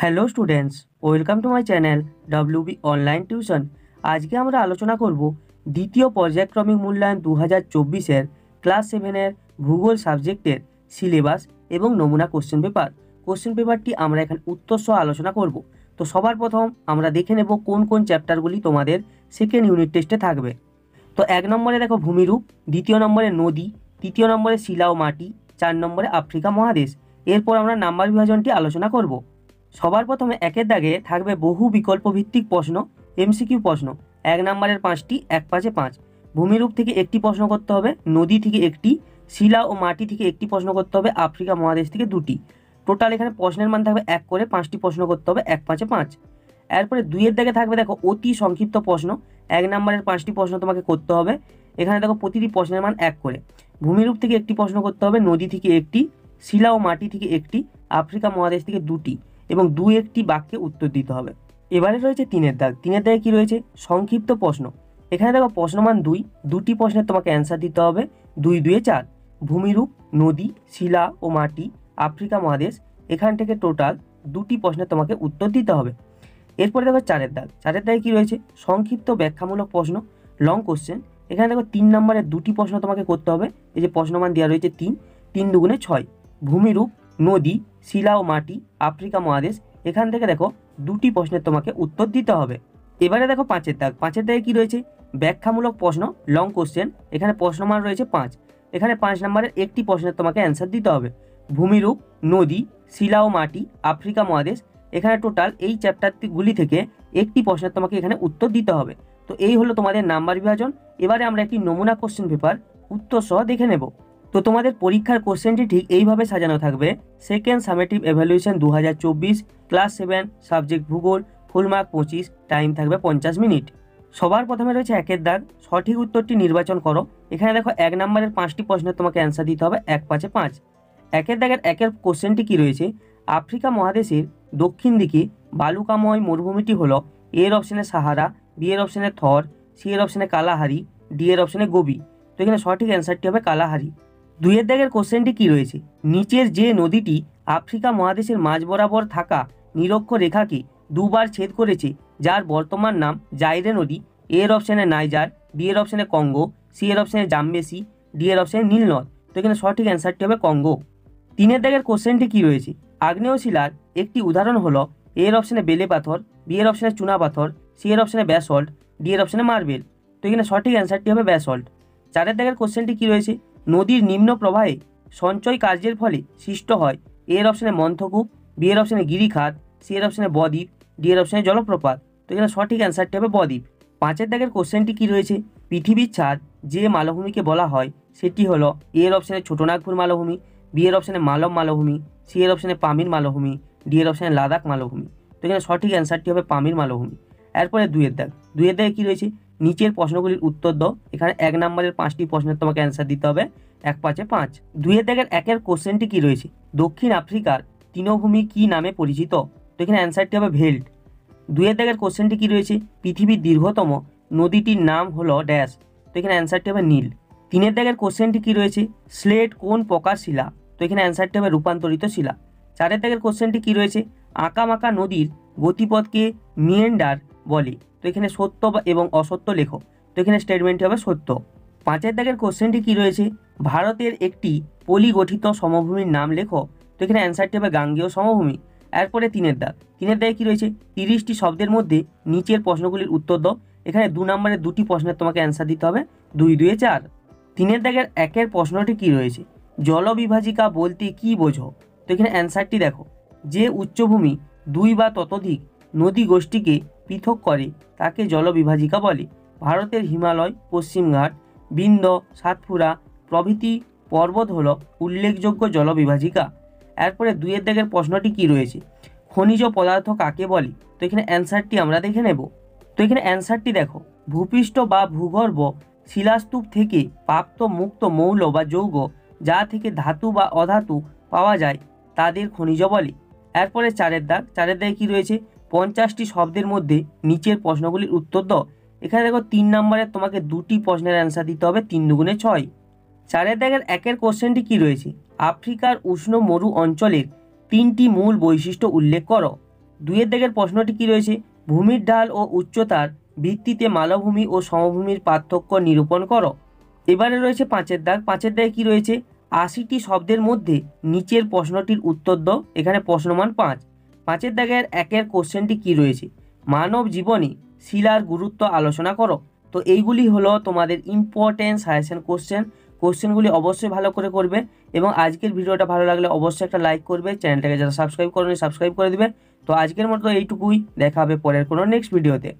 Hello students, welcome to my channel WB online tuition. আজকে আমরা আলোচনা করব দ্বিতীয় পর্যায়ক্রমিক মূল্যায়ন 2024-এর ক্লাস 7-এর ভূগোল সাবজেক্টের সিলেবাস এবং নমুনা কোশ্চেন পেপার। কোশ্চেন পেপারটি আমরা এখানে উত্তর সহ আলোচনা করব। তো সবার প্রথম আমরা দেখে নেব কোন কোন চ্যাপ্টারগুলি তোমাদের সেকেন্ড ইউনিট টেস্টে থাকবে। তো 1 নম্বরে দেখো ভূমিরূপ, 2 নম্বরে নদী, 3 নম্বরে শিলা ও মাটি, 4 নম্বরে আফ্রিকা মহাদেশ। এরপর আমরা নাম্বার বিভাজনটি আলোচনা করব। সবার প্রথমে একের দাগে থাকবে বহু বিকল্প ভিত্তিক প্রশ্ন, এমসিকিউ প্রশ্ন। 1 নম্বরের 5টি, 1 5-এ 5। ভূমিরূপ থেকে একটি প্রশ্ন করতে হবে, নদী থেকে একটি, শিলা ও মাটি থেকে একটি প্রশ্ন করতে হবে, আফ্রিকা মহাদেশ থেকে 2টি। টোটাল এখানে প্রশ্নের মান থাকবে 1 করে 5টি প্রশ্ন করতে হবে, 1 5-এ 5। এরপরে 2-এর দাগে থাকবে দেখো অতি সংক্ষিপ্ত প্রশ্ন। 1 নম্বরের 5টি প্রশ্ন তোমাকে করতে হবে। এখানে দেখো প্রতিটি প্রশ্নের মান 1 করে। ভূমিরূপ থেকে একটি প্রশ্ন করতে হবে, নদী থেকে একটি, শিলা ও মাটি থেকে একটি, আফ্রিকা মহাদেশ থেকে 2টি এবং 2-1টি বাক্যে উত্তর দিতে হবে। এবারে রয়েছে 3-এর দাগ। 3-এর দাগে কি রয়েছে? সংক্ষিপ্ত প্রশ্ন। এখানে দেখো প্রশ্নমান 2টি প্রশ্নের তোমাকে অ্যান্সার দিতে হবে, 2 2-এ 4। ভূমিরূপ, নদী, শিলা ও মাটি, আফ্রিকা মহাদেশ, এখান থেকে টোটাল 2টি প্রশ্নের তোমাকে উত্তর দিতে হবে। এরপরে দেখো 4-এর দাগ। 4-এর দাগে কি রয়েছে? সংক্ষিপ্ত ব্যাখ্যামূলক প্রশ্ন, লং কোশ্চেন। এখানে দেখো 3 নম্বরের 2টি প্রশ্ন তোমাকে করতে হবে। এই যে প্রশ্নমান দেওয়া রয়েছে 3, 3 2-গুণে 6। ভূমিরূপ, নদী, শিলা ও মাটি, আফ্রিকা মহাদেশ, এখান থেকে দেখো 2টি প্রশ্নের তোমাকে উত্তর দিতে হবে। এবারে দেখো 5-এর দাগ। 5-এর দাগে কি রয়েছে? ব্যাখ্যামূলক প্রশ্ন, লং কোশ্চেন। এখানে প্রশ্নমান রয়েছে 5। এখানে 5 নম্বরের একটি প্রশ্নের তোমাকে অ্যান্সার দিতে হবে। ভূমিরূপ, নদী, শিলা ও মাটি, আফ্রিকা মহাদেশ, এখানে টোটাল এই চ্যাপ্টারগুলি থেকে একটি প্রশ্নের তোমাকে এখানে উত্তর দিতে হবে। তো এই হলো তোমাদের নাম্বার বিভাজন। এবারে আমরা একটি নমুনা কোশ্চেন পেপার উত্তর সহ দেখে নেব। তো তোমাদের পরীক্ষার কোশ্চেনটি ঠিক এইভাবে সাজানো থাকবে। Second summative evaluation 2024, class 7, subject ভূগোল, ফুল মার্ক 25, টাইম থাকবে 50 মিনিট। সবার প্রথমে রয়েছে 1-এর দাগ। সঠিক উত্তরটি নির্বাচন করো। এখানে দেখো 1 নম্বরের 5টি প্রশ্নের তোমাকে অ্যান্সার দিতে হবে, 1 5-এ 5। 1-এর দাগের 1-এর কোশ্চেনটি কি রয়েছে? আফ্রিকা মহাদেশের দক্ষিণ দিকে বালুকাময় মরুভূমিটি হলো এর অপশনে সাহারা, বি এর অপশনে থর, সি এর অপশনে কালাহারি, ডি এর অপশনে গোবি। তো এখানে সঠিক অ্যান্সারটি হবে কালাহারি। 2-এর দাগের কোশ্চেনটি কি রয়েছে? নিচের যে নদীটি আফ্রিকা মহাদেশের মাঝ বরাবর থাকা নিরক্ষরেখাকে দুবার ছেদ করেছে, যার বর্তমান নাম জাইরে নদী, এর অপশনে নাইজার, বি এর অপশনে কঙ্গো, সি এর অপশনে জাম্বেসি, ডি এর অপশনে নীল নদ। তো এখানে সঠিক অ্যান্সারটি হবে কঙ্গো। 3-এর দাগের কোশ্চেনটি কি রয়েছে? আগ্নেয় শিলার একটি উদাহরণ হলো এর অপশনে বেলে পাথর, বি এর অপশনে চুনা পাথর, সি এর অপশনে ব্যাসল্ট, ডি এর অপশনে মার্বেল। তো এখানে সঠিক অ্যান্সারটি হবে ব্যাসল্ট। 4-এর দাগের কোশ্চেনটি কি রয়েছে? নদীর নিম্ন প্রবাহে সঞ্চয় কার্যের ফলে সৃষ্ট হয় এর অপশনে মন্থকূপ, বি এর অপশনে গিরিখাত, সি এর অপশনে বদ্বীপ, ডি এর অপশনে জলপ্রপাত। তো এখানে সঠিক অ্যান্সারটি হবে বদ্বীপ। 5-এর দাগের কোশ্চেনটি কি রয়েছে? পৃথিবীর ছাদ যে মালভূমিকে বলা হয় সেটি হলো এর অপশনে ছোটনাগপুর মালভূমি, বি এর অপশনে মালব মালভূমি, সি এর অপশনে পামির মালভূমি, ডি এর অপশনে লাদাখ মালভূমি। তো এখানে সঠিক অ্যান্সারটি হবে পামির মালভূমি। এরপরে 2-এর দাগ। 2-এর দাগে কি রয়েছে? নিচের প্রশ্নগুলির উত্তর দাও। এখানে 1 নম্বরের 5টি প্রশ্নের তোমাকে অ্যান্সার দিতে হবে, 1 5-এ 5। 2-এর দাগের 1-এর কোশ্চেনটি কি রয়েছে? দক্ষিণ আফ্রিকার তৃণভূমি কি নামে পরিচিত? তো এখানে অ্যান্সারটি হবে ভেল্ট। 2-এর দাগের কোশ্চেনটি কি রয়েছে? পৃথিবীর দীর্ঘতম নদীটির নাম হলো ড্যাশ। তো এখানে অ্যান্সারটি হবে নীল। 3-এর দাগের কোশ্চেনটি কি রয়েছে? স্লেট কোন প্রকার শিলা? তো এখানে অ্যান্সারটি হবে রূপান্তরিত শিলা। 4-এর দাগের কোশ্চেনটি কি রয়েছে? আঁকামাঁকা নদীর গতিপথকে মিয়েন্ডার বলে। তো এখানে সত্য এবং অসত্য লেখো। তো এখানে স্টেটমেন্টটি হবে সত্য। 5-এর দাগের কোশ্চেনটি কি রয়েছে? ভারতের একটি পলি গঠিত সমভূমির নাম লেখো। তো এখানে অ্যান্সারটি হবে গাঙ্গেয় সমভূমি। এরপরে 3-এর দাগ। 3-এর দাগে কি রয়েছে? 30টি শব্দের মধ্যে নিচের প্রশ্নগুলির উত্তর দাও। এখানে 2 নম্বরের 2টি প্রশ্নের তোমাকে অ্যান্সার দিতে হবে, 2 2-এ 4। 3-এর দাগের 1-এর প্রশ্নটি কি রয়েছে? জলবিভাজিকা বলতে কি বোঝো? তো এখানে অ্যান্সারটি দেখো। যে উচ্চভূমি 2 বা ততোধিক নদী গোষ্ঠীকে পৃথক করে তাকে জলবিভাজিকা বলে। ভারতের হিমালয়, পশ্চিমঘাট, বিন্ধ্য, সাতপুরা প্রভৃতি পর্বত হলো উল্লেখযোগ্য জলবিভাজিকা। এরপরে 2-এর দাগের প্রশ্নটি কি রয়েছে? খনিজ পদার্থ কাকে বলে? তো এখানে অ্যান্সারটি আমরা দেখে নেব। তো এখানে অ্যান্সারটি দেখো। ভূপৃষ্ঠ বা ভূগর্ভ শিলাস্তূপ থেকে প্রাপ্ত মুক্ত মৌল বা যৌগ যা থেকে ধাতু বা অধাতু পাওয়া যায় তাদের খনিজ বলে। এরপরে 4-এর দাগ। 4-এর দাগে কি রয়েছে? 50টি শব্দের মধ্যে নিচের প্রশ্নগুলির উত্তর দাও। এখানে দেখো 3 নম্বরের তোমাকে 2টি প্রশ্নের অ্যান্সার দিতে হবে, 3 2-গুণে 6। 4-এর দাগের 1-এর কোশ্চেনটি কি রয়েছে? আফ্রিকার উষ্ণ মরু অঞ্চলের 3টি মূল বৈশিষ্ট্য উল্লেখ করো। দুইয়ের দাগের প্রশ্নটি কি রয়েছে, ভূমির ঢাল ও উচ্চতার ভিত্তিতে মালভূমি ও সমভূমির পার্থক্য নিরূপণ করো। এবারে রয়েছে 5-এর দাগ। 5-এর দাগে কি রয়েছে, 80টি শব্দের মধ্যে নিচের প্রশ্নটির উত্তর দাও। এখানে প্রশ্নমান 5। 5-এর দাগের 1-এর কোশ্চেনটি কি রয়েছে, মানব জীবনে শিলার গুরুত্ব আলোচনা করো। তো এইগুলি হলো তোমাদের ইম্পর্টেন্ট সাজেশন কোশ্চেনগুলি অবশ্যই ভালো করে করবে এবং আজকের ভিডিওটা ভালো লাগলে অবশ্যই একটা লাইক করবে, চ্যানেলটাকে যারা সাবস্ক্রাইব করোনি সাবস্ক্রাইব করে দিবে। তো আজকের মতো এইটুকুই, দেখা হবে পরের কোনো নেক্সট ভিডিওতে।